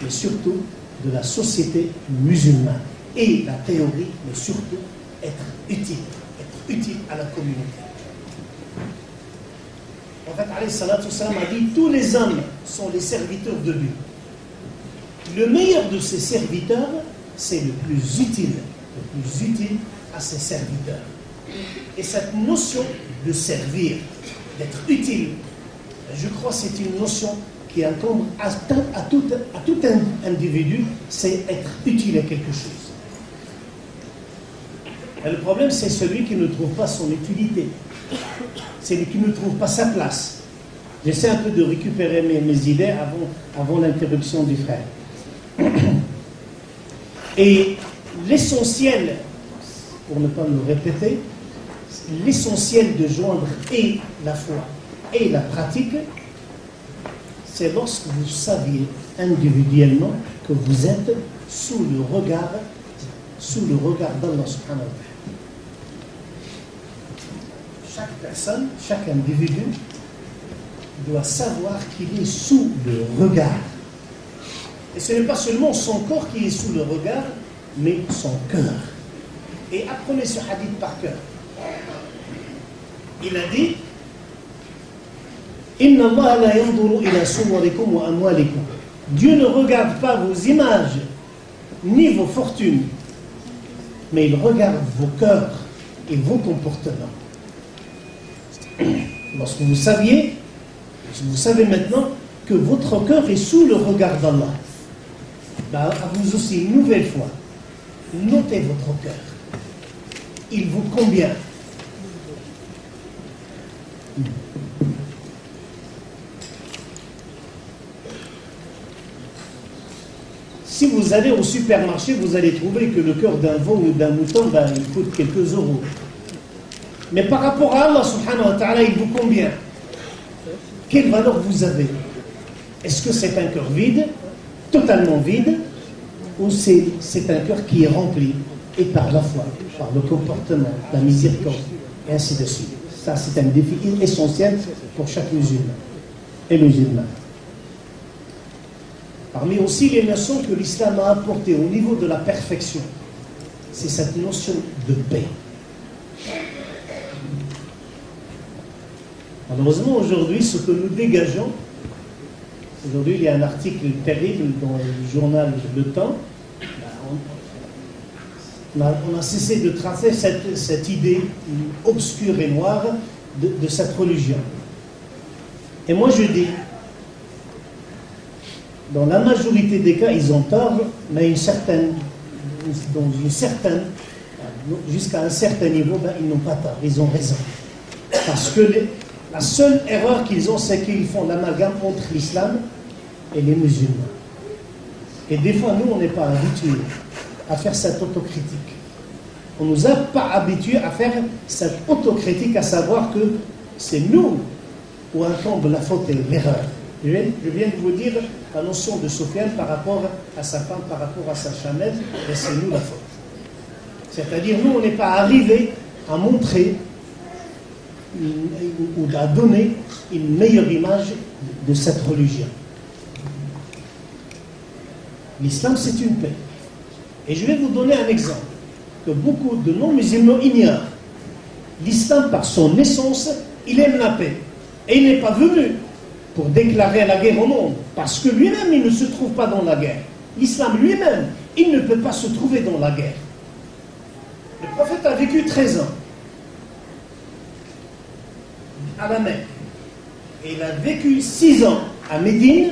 mais surtout de la société musulmane. Et la théorie, mais surtout être utile à la communauté. En fait, alayhi salatu wassalam a dit, tous les hommes sont les serviteurs de lui. Le meilleur de ses serviteurs, c'est le plus utile à ses serviteurs. Et cette notion de servir, d'être utile, je crois que c'est une notion qui incombe à tout individu, c'est être utile à quelque chose. Et le problème, c'est celui qui ne trouve pas son utilité. C'est celui qui ne trouve pas sa place. J'essaie un peu de récupérer mes idées avant l'interruption du frère. Et l'essentiel, pour ne pas me répéter, l'essentiel de joindre et la foi et la pratique, c'est lorsque vous saviez individuellement que vous êtes sous le regard d'Allah subhanahu wa ta'ala. Chaque personne, chaque individu doit savoir qu'il est sous le regard. Et ce n'est pas seulement son corps qui est sous le regard, mais son cœur. Et apprenez ce hadith par cœur. Il a dit, Inna Allah la yanduru ila suwarikum wa amwalikum. Dieu ne regarde pas vos images ni vos fortunes, mais il regarde vos cœurs et vos comportements. Lorsque vous savez maintenant que votre cœur est sous le regard d'Allah, à vous aussi, une nouvelle fois, notez votre cœur. Il vaut combien? Si vous allez au supermarché, vous allez trouver que le cœur d'un veau ou d'un mouton, il coûte quelques euros. Mais par rapport à Allah subhanahu wa ta'ala, il vaut combien? Quelle valeur vous avez? Est-ce que c'est un cœur vide, totalement vide, ou c'est un cœur qui est rempli, et par la foi, par le comportement, la miséricorde, et ainsi de suite? Ça, c'est un défi essentiel pour chaque musulman et musulman. Parmi aussi les notions que l'islam a apportées au niveau de la perfection, c'est cette notion de paix. Malheureusement, aujourd'hui, ce que nous dégageons, aujourd'hui, il y a un article terrible dans le journal Le Temps. On a cessé de tracer cette idée obscure et noire de cette religion. Et moi, je dis, dans la majorité des cas, ils ont tort, mais jusqu'à un certain niveau, ils n'ont pas tort, ils ont raison. Parce que la seule erreur qu'ils ont, c'est qu'ils font l'amalgame entre l'islam et les musulmans. Et des fois, nous, on n'est pas habitués à faire cette autocritique. On ne nous a pas habitués à faire cette autocritique, à savoir que c'est nous où incombe la faute et l'erreur. Je viens de vous dire la notion de Sofiane par rapport à sa femme, par rapport à sa chamelle, et c'est nous la faute. C'est-à-dire, nous, on n'est pas arrivé à montrer ou à donner une meilleure image de cette religion. L'islam, c'est une paix. Et je vais vous donner un exemple que beaucoup de non-musulmans ignorent. L'islam, par son essence, il aime la paix. Et il n'est pas venu pour déclarer la guerre au monde, parce que lui-même, il ne se trouve pas dans la guerre. L'islam lui-même, il ne peut pas se trouver dans la guerre. Le prophète a vécu 13 ans à la Mecque. Et il a vécu 6 ans à Médine,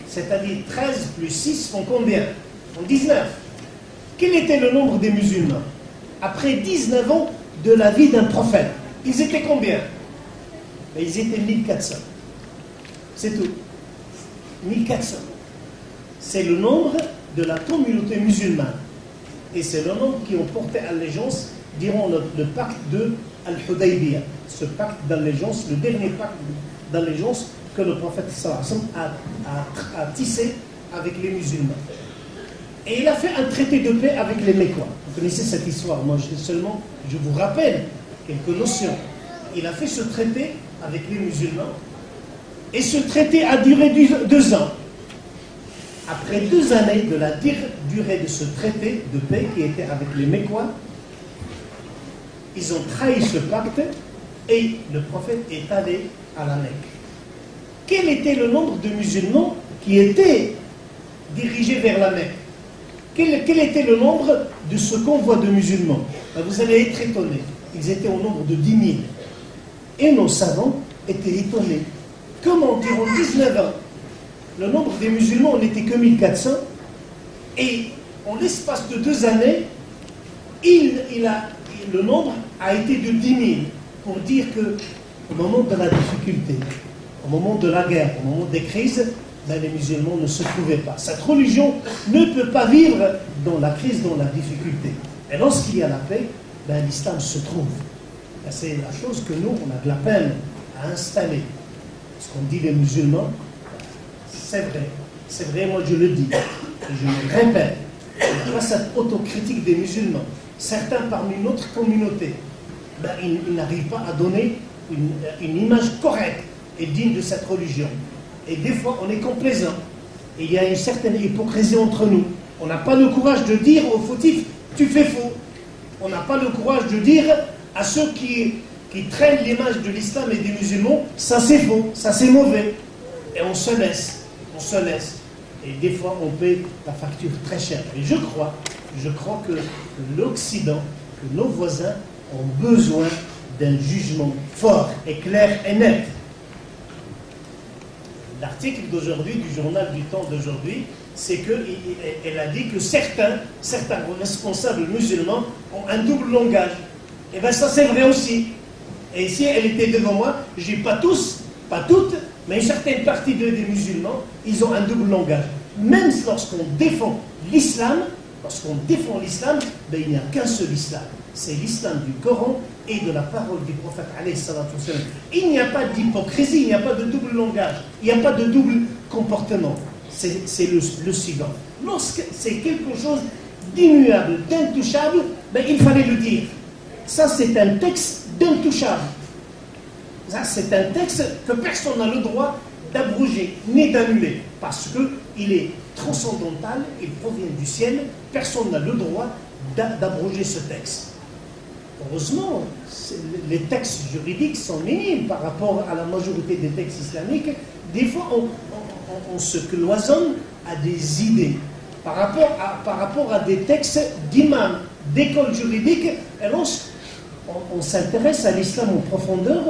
c'est-à-dire 13 plus 6 font combien? Font 19. Quel était le nombre des musulmans? Après 19 ans de la vie d'un prophète, ils étaient combien? Ils étaient 1400. C'est tout. 1400. C'est le nombre de la communauté musulmane. Et c'est le nombre qui ont porté allégeance durant le pacte de Al-Hudaybiyah. Ce pacte d'allégeance, le dernier pacte d'allégeance que le prophète a tissé avec les musulmans. Et il a fait un traité de paix avec les Mécois. Vous connaissez cette histoire. Moi, je vous rappelle quelques notions. Il a fait ce traité avec les musulmans. Et ce traité a duré 2 ans. après 2 années de la durée de ce traité de paix qui était avec les Mécois, ils ont trahi ce pacte et le prophète est allé à la Mecque. Quel était le nombre de musulmans qui étaient dirigés vers la Mecque? Quel était le nombre de ce convoi de musulmans? Vous allez être étonnés. Ils étaient au nombre de 10 000. Et nos savants étaient étonnés. Comment, durant 19 ans, le nombre des musulmans n'était que 1400, et en l'espace de 2 années, le nombre a été de 10 000, pour dire qu'au moment de la difficulté, au moment de la guerre, au moment des crises, les musulmans ne se trouvaient pas. Cette religion ne peut pas vivre dans la crise, dans la difficulté. Et lorsqu'il y a la paix, l'islam se trouve. C'est la chose que nous, on a de la peine à installer. Ce qu'on dit les musulmans, c'est vrai, moi je le dis, et je le répète, il n'y a pas cette autocritique des musulmans. Certains parmi notre communauté, ils n'arrivent pas à donner une image correcte et digne de cette religion. Et des fois, on est complaisant. Et il y a une certaine hypocrisie entre nous. On n'a pas le courage de dire aux fautifs, tu fais faux. On n'a pas le courage de dire à ceux qui traînent l'image de l'islam et des musulmans, ça c'est faux, ça c'est mauvais. Et on se laisse. Et des fois, on paie la facture très chère. Et je crois que l'Occident, que nos voisins ont besoin d'un jugement fort et clair et net. L'article d'aujourd'hui, du journal du Temps d'aujourd'hui, c'est qu'elle a dit que certains responsables musulmans ont un double langage. Et bien ça c'est vrai aussi. Et ici, elle était devant moi, je dis pas tous, pas toutes, mais une certaine partie des musulmans, ils ont un double langage. Même lorsqu'on défend l'islam, il n'y a qu'un seul islam. C'est l'islam du Coran et de la parole du prophète alayhi salatu wassalam. Il n'y a pas d'hypocrisie, il n'y a pas de double langage, il n'y a pas de double comportement. C'est le suivant. Lorsque c'est quelque chose d'immuable, d'intouchable, il fallait le dire. Ça, c'est un texte d'intouchable. Ça, c'est un texte que personne n'a le droit d'abroger, ni d'annuler, parce qu'il est transcendantal, il provient du ciel, personne n'a le droit d'abroger ce texte. Heureusement, les textes juridiques sont minimes par rapport à la majorité des textes islamiques. Des fois, on se cloisonne à des idées par rapport à des textes d'imams, d'écoles juridiques. Et lorsqu'on s'intéresse à l'islam en profondeur,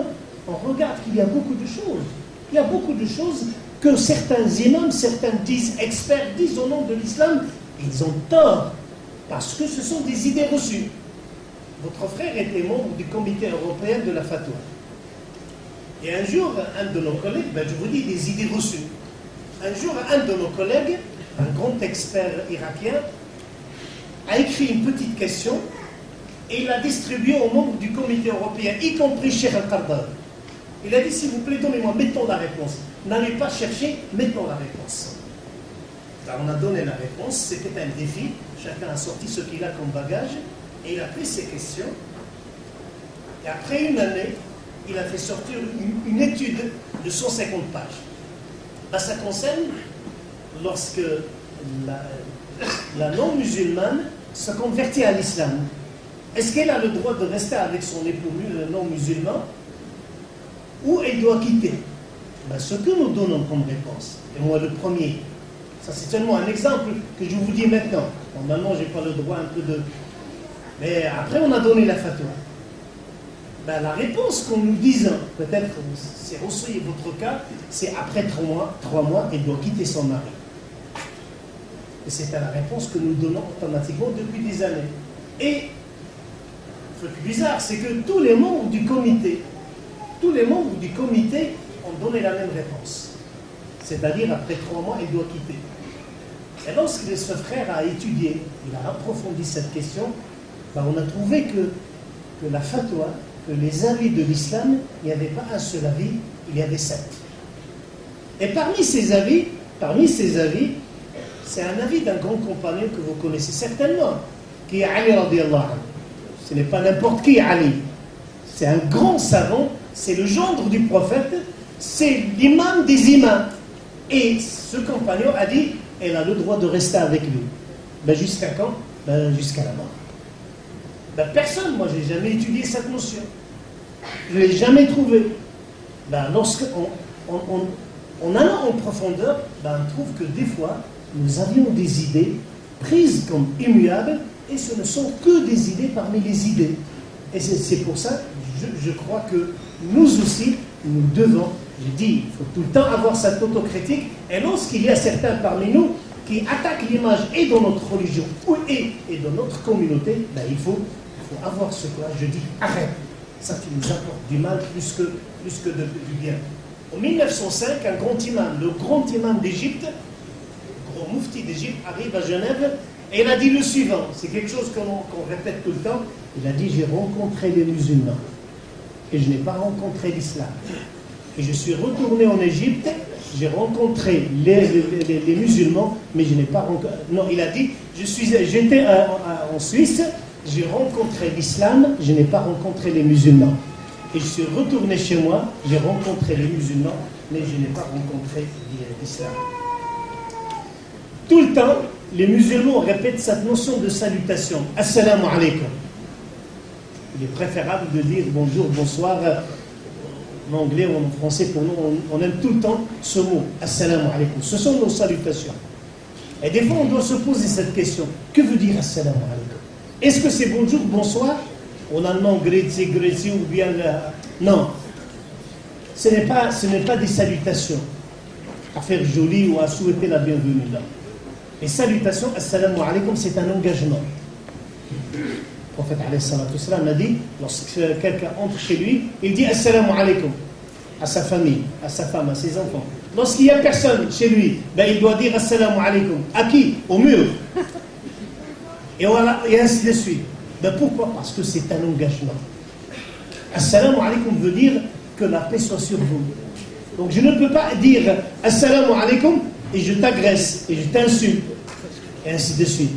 on regarde qu'il y a beaucoup de choses. Il y a beaucoup de choses que certains imams, certains experts disent au nom de l'islam. Ils ont tort, parce que ce sont des idées reçues. Votre frère était membre du comité européen de la fatwa. Et un jour, un de nos collègues, je vous dis des idées reçues. Un jour, un de nos collègues, un grand expert irakien, a écrit une petite question et il l'a distribuée aux membres du comité européen, y compris Cheikh Al-Qardawi. Il a dit, s'il vous plaît, donnez-moi, mettons la réponse. N'allez pas chercher, mettons la réponse. Alors, on a donné la réponse, c'était un défi. Chacun a sorti ce qu'il a comme bagage. Et il a pris ces questions, et après une année, il a fait sortir une étude de 150 pages. Ça concerne lorsque la non-musulmane se convertit à l'islam. Est-ce qu'elle a le droit de rester avec son époux non-musulman, ou elle doit quitter? Ce que nous donnons comme réponse, et moi le premier, ça c'est seulement un exemple que je vous dis maintenant. Normalement, je n'ai pas le droit un peu de... Mais après, on a donné la fatwa. La réponse qu'on nous dise, peut-être c'est aussi votre cas, c'est après 3 mois, elle doit quitter son mari. Et c'est la réponse que nous donnons automatiquement depuis des années. Et le plus bizarre, c'est que tous les membres du comité ont donné la même réponse. C'est-à-dire, après 3 mois, elle doit quitter. Et lorsque ce frère a étudié, il a approfondi cette question, on a trouvé que la fatwa, que les avis de l'islam, il n'y avait pas un seul avis, il y avait 7. Et parmi ces avis, c'est un avis d'un grand compagnon que vous connaissez certainement, qui est Ali radiallahu anhu. Ce n'est pas n'importe qui, Ali. C'est un grand savant, c'est le gendre du prophète, c'est l'imam des imams. Et ce compagnon a dit, elle a le droit de rester avec lui. Ben, jusqu'à quand? Ben, jusqu'à la mort. Ben, personne, moi, j'ai jamais étudié cette notion. Je ne l'ai jamais trouvée. Ben, lorsqu'on en allant en profondeur, ben, on trouve que des fois, nous avions des idées prises comme immuables, et ce ne sont que des idées parmi les idées. Et c'est pour ça, je crois que nous aussi, nous devons, j'ai dit, il faut tout le temps avoir cette autocritique, et lorsqu'il y a certains parmi nous qui attaquent l'image et dans notre religion et dans notre communauté, ben, il faut avoir ce courage. Je dis, arrête, ça qui nous apporte du mal plus que du bien. En 1905, un grand imam, le grand imam d'Égypte, le grand moufti d'Égypte, arrive à Genève et il a dit le suivant, c'est quelque chose qu'on répète tout le temps, il a dit, j'ai rencontré les musulmans et je n'ai pas rencontré l'islam. Et je suis retourné en Égypte, j'ai rencontré les musulmans, mais je n'ai pas rencontré... Non, il a dit, j'étais en Suisse, j'ai rencontré l'islam, je n'ai pas rencontré les musulmans. Et je suis retourné chez moi, j'ai rencontré les musulmans, mais je n'ai pas rencontré l'islam. Tout le temps, les musulmans répètent cette notion de salutation. Assalamu alaikum. Il est préférable de dire bonjour, bonsoir, en anglais ou en français. Pour nous, on aime tout le temps ce mot. Assalamu alaikum. Ce sont nos salutations. Et des fois, on doit se poser cette question. Que veut dire assalamu alaikum? Est-ce que c'est bonjour, bonsoir? En allemand, grüezi, grüezi ou bien... Non. Ce n'est pas des salutations à faire joli ou à souhaiter la bienvenue. Là. Les salutations, assalamu alaikum, c'est un engagement. Le prophète a dit, lorsque quelqu'un entre chez lui, il dit assalamu alaikum à sa famille, à sa femme, à ses enfants. Lorsqu'il n'y a personne chez lui, ben, il doit dire assalamu alaikum. À qui? Au mur. Et voilà, et ainsi de suite. Ben pourquoi? Parce que c'est un engagement. Assalamu alaikum veut dire que la paix soit sur vous. Donc je ne peux pas dire assalamu alaikum et je t'agresse et je t'insulte. Et ainsi de suite.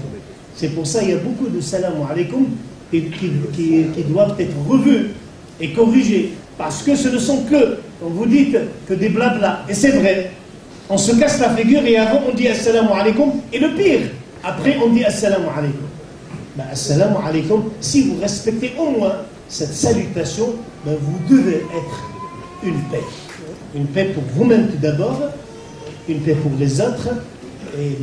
C'est pour ça qu'il y a beaucoup de salamu alaikum qui doivent être revus et corrigés. Parce que ce ne sont que, comme vous dites, que des blabla. Et c'est vrai. On se casse la figure et avant on dit assalamu alaikum. Et le pire, après on dit assalamu alaikum. Ben, assalamu alaikum, si vous respectez au moins cette salutation, ben, vous devez être une paix. Une paix pour vous-même tout d'abord, une paix pour les autres, et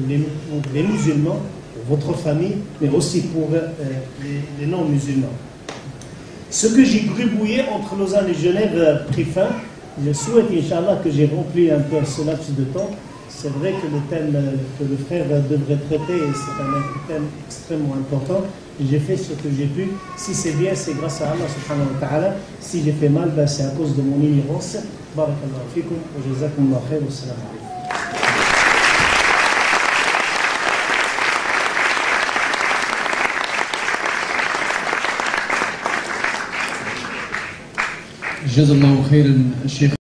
les musulmans, pour votre famille, mais aussi pour les non-musulmans. Ce que j'ai gribouillé entre Lausanne et Genève pris fin. Je souhaite, Inch'Allah, que j'ai rempli un peu ce laps de temps. C'est vrai que le thème que le frère devrait traiter, c'est un thème extrêmement important. J'ai fait ce que j'ai pu. Si c'est bien, c'est grâce à Allah subhanahu wa ta'ala. Si j'ai fait mal, ben c'est à cause de mon ignorance. Barakallahu fikum, wa jazakumullahu khair, wa salam alaykum. جزا الله خيرا الشيخ